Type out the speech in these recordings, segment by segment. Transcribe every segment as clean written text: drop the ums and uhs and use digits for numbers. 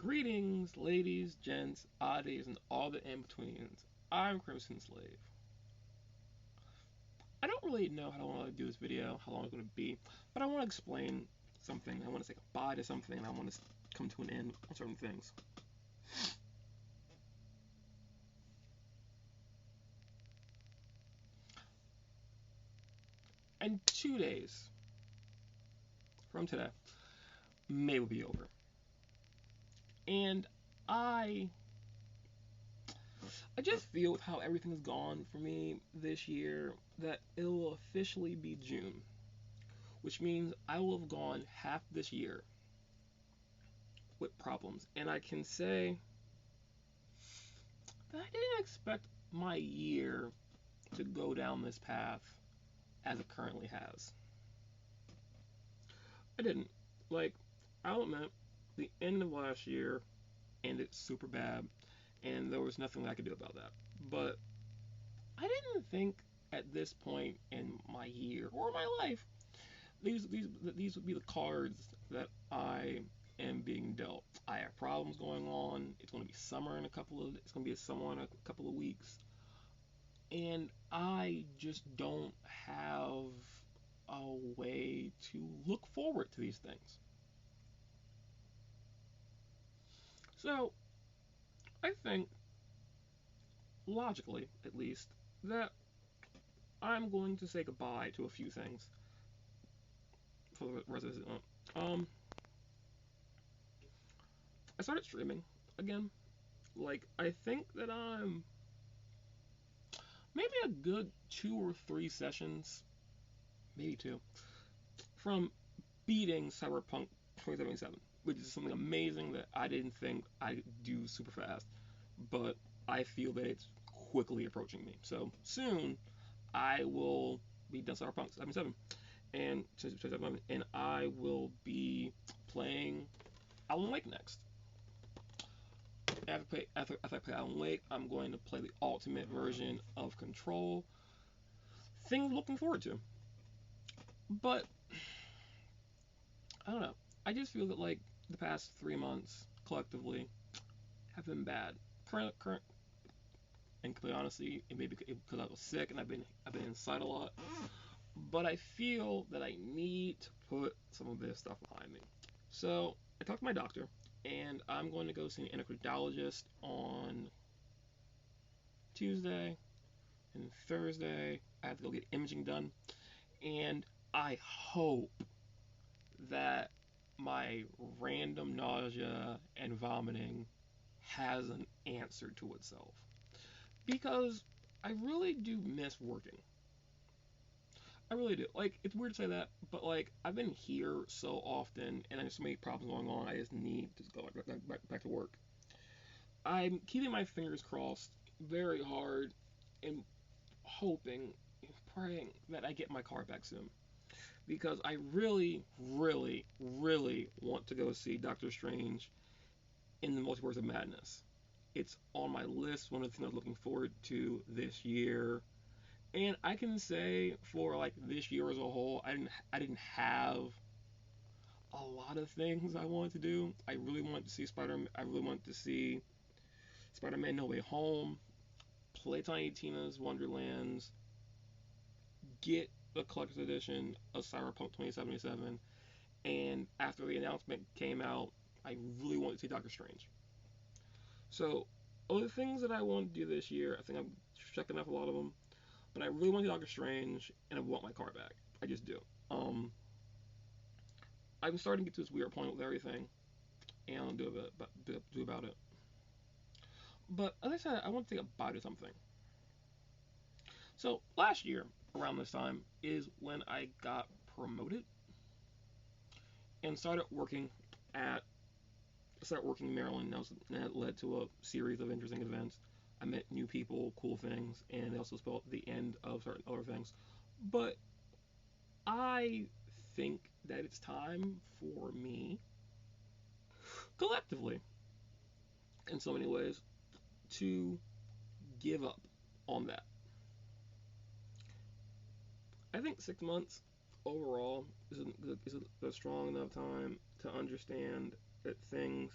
Greetings, ladies, gents, oddies, and all the in-betweens. I'm CrimsonSlave. I don't really know how I want to do this video, how long it's going to be, but I want to explain something. I want to say goodbye to something, and I want to come to an end on certain things. And 2 days from today, May will be over. And I just feel with how everything's gone for me this year that it will officially be June, which means I will have gone half this year with problems. And I can say that I didn't expect my year to go down this path as it currently has. I didn't. Like, I'll admit, the end of last year ended super bad, and there was nothing that I could do about that. But I didn't think at this point in my year or my life these would be the cards that I am being dealt. I have problems going on. It's going to be summer in it's going to be a summer in a couple of weeks, and I just don't have a way to look forward to these things. So I think, logically at least, that I'm going to say goodbye to a few things for the rest of this month. I started streaming again. Like, I think that I'm maybe a good 2 or 3 sessions, maybe 2, from beating Cyberpunk 2077, which is something amazing that I didn't think I'd do super fast. But I feel that it's quickly approaching me. So soon, I will be done Cyberpunk 77, and I will be playing Alan Wake next. After I play Alan Wake, I'm going to play the ultimate version of Control. Things looking forward to. But I don't know. I just feel that like the past 3 months collectively have been bad. Current, and to be honestly, it may be because I was sick and I've been inside a lot. But I feel that I need to put some of this stuff behind me. So I talked to my doctor, and I'm going to go see an endocrinologist on Tuesday and Thursday. I have to go get imaging done, and I hope that my random nausea and vomiting has an answer to itself, because I really do miss working. I really do. Like, it's weird to say that, but like, I've been here so often, and there's so many problems going on. I just need to go back to work. I'm keeping my fingers crossed very hard, and hoping, praying that I get my car back soon, because I really, really, really want to go see Doctor Strange in the Multiverse of Madness. It's on my list. One of the things I was looking forward to this year. And I can say for like this year as a whole, I didn't have a lot of things I wanted to do. I really wanted to see I really wanted to see Spider-Man No Way Home, play Tiny Tina's Wonderlands, get the collector's edition of Cyberpunk 2077, and after the announcement came out, I really wanted to see Doctor Strange. So, other things that I want to do this year, I think I'm checking off a lot of them. But I really want to do Doctor Strange, and I want my car back. I just do. I'm starting to get to this weird point with everything, and I'll do about it. But as I said, I want to take a bite of something. So last year, around this time, is when I got promoted and started working in Maryland. And that led to a series of interesting events. I met new people, cool things, and it also spelled the end of certain other things. But I think that it's time for me, collectively, in so many ways, to give up on that. I think 6 months overall is a strong enough time to understand that things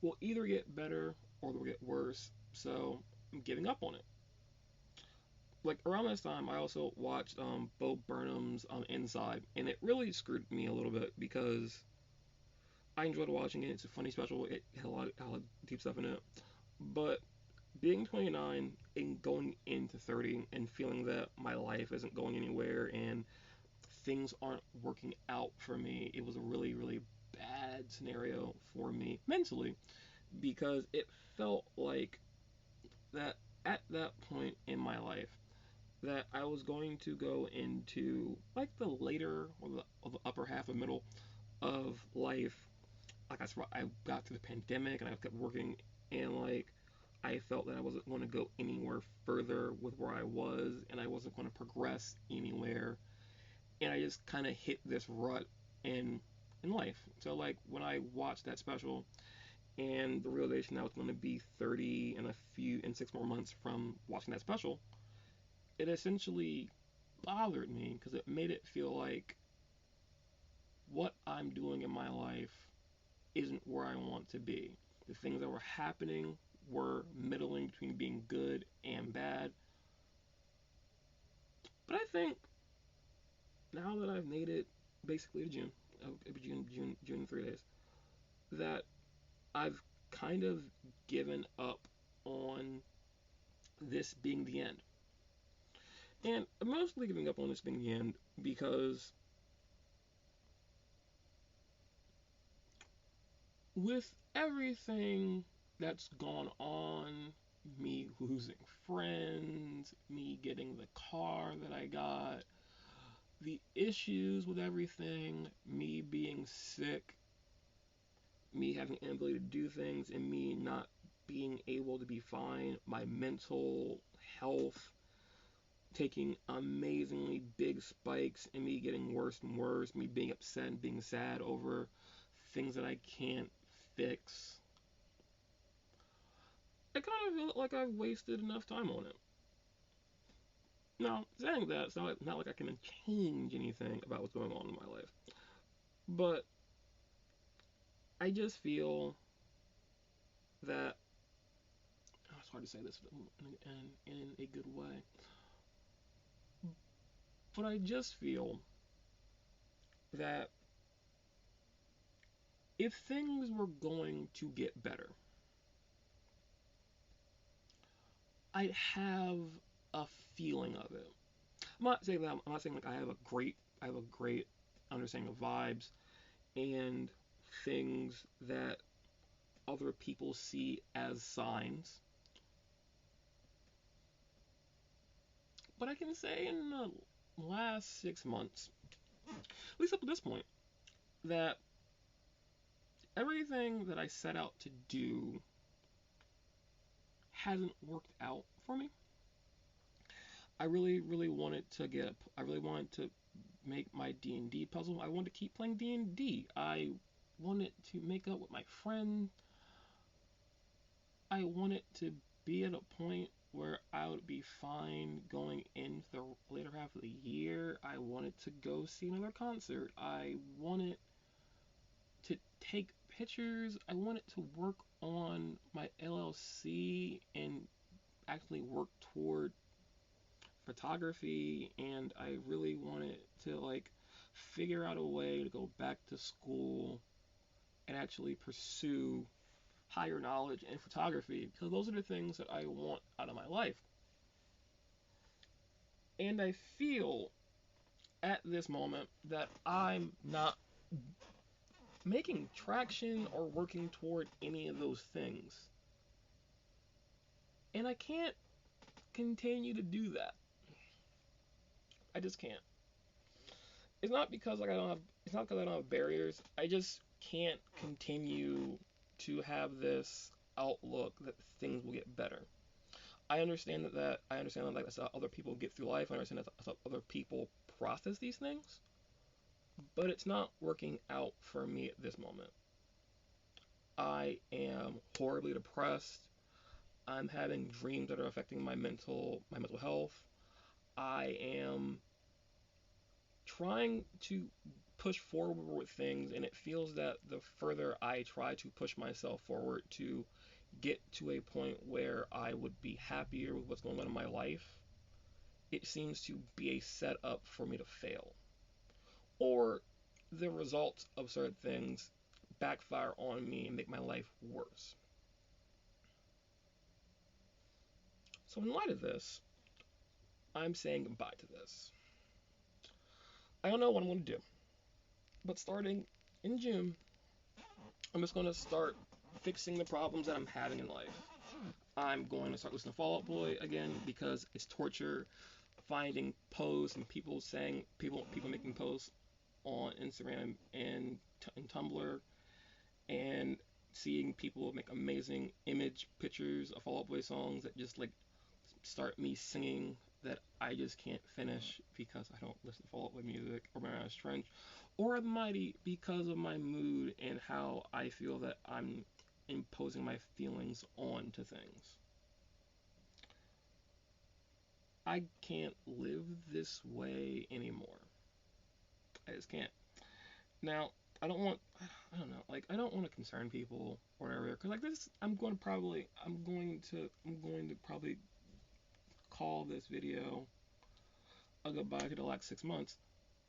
will either get better or they'll get worse. So I'm giving up on it. Like around this time, I also watched Bo Burnham's Inside, and it really screwed me a little bit because I enjoyed watching it. It's a funny special. It had a lot of deep stuff in it. But being 29 and going into 30 and feeling that my life isn't going anywhere and things aren't working out for me, it was a really, really bad scenario for me mentally because it felt like that at that point in my life that I was going to go into like the later or the upper half of middle of life. Like I got through the pandemic and I kept working, and like I felt that I wasn't going to go anywhere further with where I was, and I wasn't going to progress anywhere, and I just kind of hit this rut in life. So like when I watched that special and the realization that I was going to be 30 in 6 more months from watching that special, it essentially bothered me because it made it feel like what I'm doing in my life isn't where I want to be. The things that were happening were middling between being good and bad. But I think now that I've made it basically to June 3 days, that I've kind of given up on this being the end. And I'm mostly giving up on this being the end because with everything that's gone on, me losing friends, me getting the car that I got, the issues with everything, me being sick, me having an inability to do things, and me not being able to be fine, my mental health taking amazingly big spikes, and me getting worse and worse, me being upset and being sad over things that I can't fix. I kind of feel like I've wasted enough time on it. Now, saying that, it's not like I can change anything about what's going on in my life. But I just feel that it's hard to say this in a good way. But I just feel that if things were going to get better, I'd have a feeling of it. I'm not saying that. I'm not saying like I have a great understanding of vibes and things that other people see as signs. But I can say in the last 6 months, at least up to this point, that everything that I set out to do hasn't worked out for me. I really, really wanted to I really wanted to make my D&D puzzle. I wanted to keep playing D&D. I wanted to make up with my friend. I wanted to be at a point where I would be fine going into the later half of the year. I wanted to go see another concert. I wanted to take pictures. I wanted to work on my LLC and actually work toward photography, and I really wanted to like figure out a way to go back to school and actually pursue higher knowledge in photography because those are the things that I want out of my life. And I feel at this moment that I'm not making traction or working toward any of those things. And I can't continue to do that. I just can't. It's not because like I don't have it's not because I don't have barriers. I just can't continue to have this outlook that things will get better. I understand that like that's how other people get through life. I understand that's how other people process these things. But it's not working out for me at this moment. I am horribly depressed. I'm having dreams that are affecting my mental health. I am trying to push forward with things, and it feels that the further I try to push myself forward to get to a point where I would be happier with what's going on in my life, it seems to be a setup for me to fail. Or the results of certain things backfire on me and make my life worse. So, in light of this, I'm saying goodbye to this. I don't know what I'm going to do, but starting in June, I'm just going to start fixing the problems that I'm having in life. I'm going to start listening to Fall Out Boy again because it's torture finding posts and people making posts on Instagram and Tumblr, and seeing people make amazing image pictures of Fall Out Boy songs that just like start me singing that I just can't finish because I don't listen to Fall Out Boy music or Mariana's Trench or Mighty because of my mood and how I feel that I'm imposing my feelings onto things. I can't live this way anymore. I just can't. Now, I don't want, I don't know, like I don't want to concern people or whatever, because like this, I'm going to probably call this video a goodbye to the last 6 months,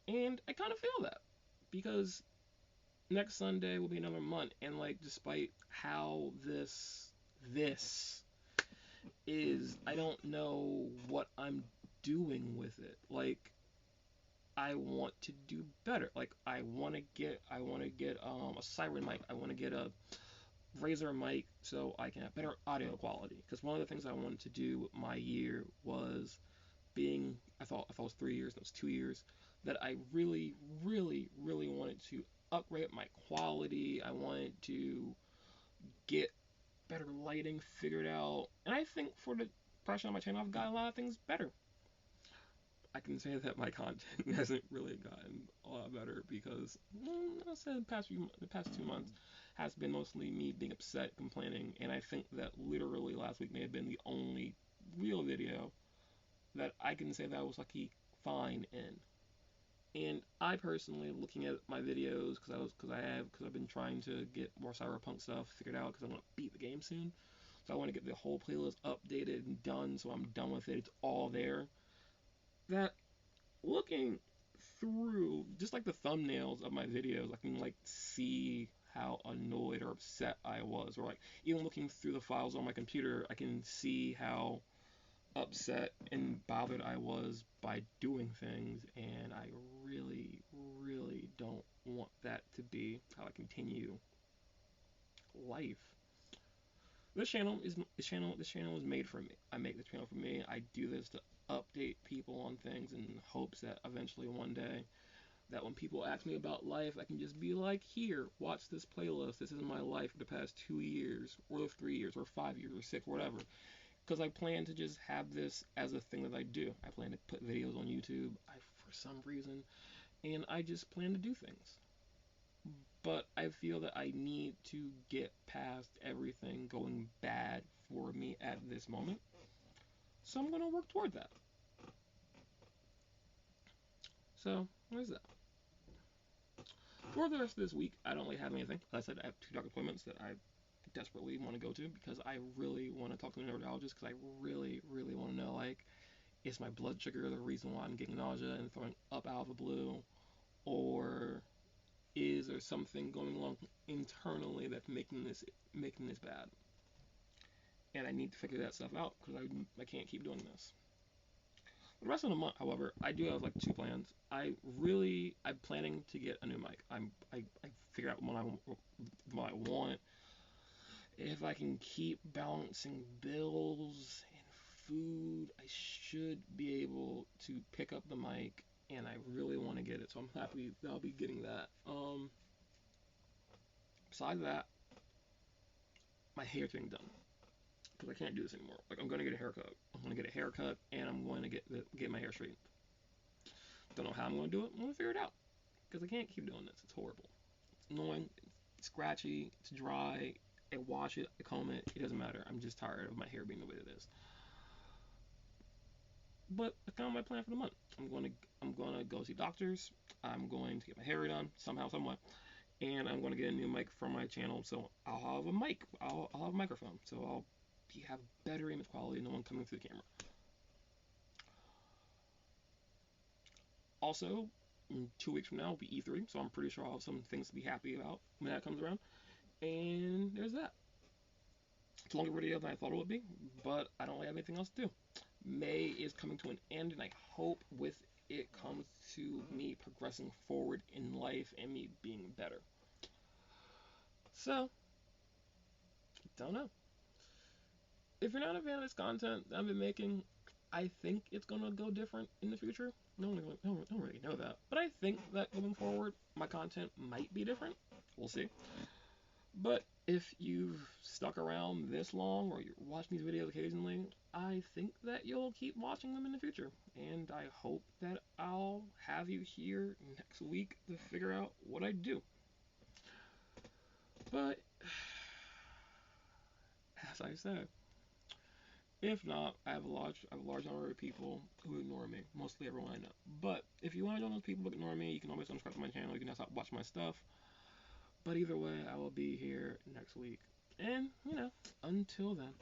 and I kind of feel that because next Sunday will be another month, and like despite how this is, I don't know what I'm doing with it. Like I want to do better. Like I want to get a siren mic. I want to get a Razer mic so I can have better audio quality. Because one of the things I wanted to do with my year was being, I thought it was 3 years, it was 2 years, that I really, really, really wanted to upgrade my quality. I wanted to get better lighting figured out. And I think for the pressure on my channel, I've got a lot of things better. I can say that my content hasn't really gotten a lot better because I said the past 2 months has been mostly me being upset, complaining, and I think that literally last week may have been the only real video that I can say that I was lucky fine in. And I personally, looking at my videos, because I've been trying to get more cyberpunk stuff figured out because I want to beat the game soon. So I want to get the whole playlist updated and done, so I'm done with it. It's all there. That looking through just like the thumbnails of my videos, I can like see how annoyed or upset I was, or like even looking through the files on my computer, I can see how upset and bothered I was by doing things, and I really, really don't want that to be how I continue life. This channel is made for me. I make this channel for me. I do this to update people on things in hopes that eventually one day that when people ask me about life, I can just be like, here, watch this playlist. This is my life for the past 2 years, or 3 years, or 5 years, or 6, whatever. Because I plan to just have this as a thing that I do. I plan to put videos on YouTube for some reason, and I just plan to do things. But I feel that I need to get past everything going bad for me at this moment. So I'm going to work toward that. So, what is that? For the rest of this week, I don't really have anything. As I said, I have 2 doctor appointments that I desperately want to go to because I really want to talk to the neurologist because I really, really want to know, like, is my blood sugar the reason why I'm getting nausea and throwing up out of the blue? Or is there something going on internally that's making this bad? And I need to figure that stuff out because I can't keep doing this. The rest of the month, however, I do have like 2 plans. I'm planning to get a new mic. I figure out what I want. If I can keep balancing bills and food, I should be able to pick up the mic, and I really want to get it, so I'm happy that I'll be getting that. Besides that, my hair's getting done because I can't do this anymore. Like I'm gonna get a haircut. And I'm going to get my hair straightened. Don't know how I'm gonna do it. I'm gonna figure it out because I can't keep doing this. It's horrible. It's annoying. It's scratchy. It's dry. I wash it. I comb it. It doesn't matter. I'm just tired of my hair being the way it is. But that's kind of my plan for the month. I'm gonna go see doctors. I'm going to get my hair done somehow, somewhat, and I'm going to get a new mic for my channel. So I'll have a mic. I'll have a microphone. So have better image quality. No one coming through the camera. Also, in 2 weeks from now will be E3, so I'm pretty sure I'll have some things to be happy about when that comes around. And there's that. It's a longer video than I thought it would be, but I don't really have anything else to do. May is coming to an end, and I hope with it comes to me progressing forward in life and me being better. So, don't know. If you're not a fan of this content that I've been making, I think it's gonna go different in the future. Don't really know that, but I think that going forward, my content might be different. We'll see. But if you've stuck around this long or you're watching these videos occasionally, I think that you'll keep watching them in the future. And I hope that I'll have you here next week to figure out what I do. But as I said, if not, I have a large number of people who ignore me, mostly everyone I know. But if you want to know those people who ignore me, you can always subscribe to my channel. You can also watch my stuff. But either way, I will be here next week. And, until then.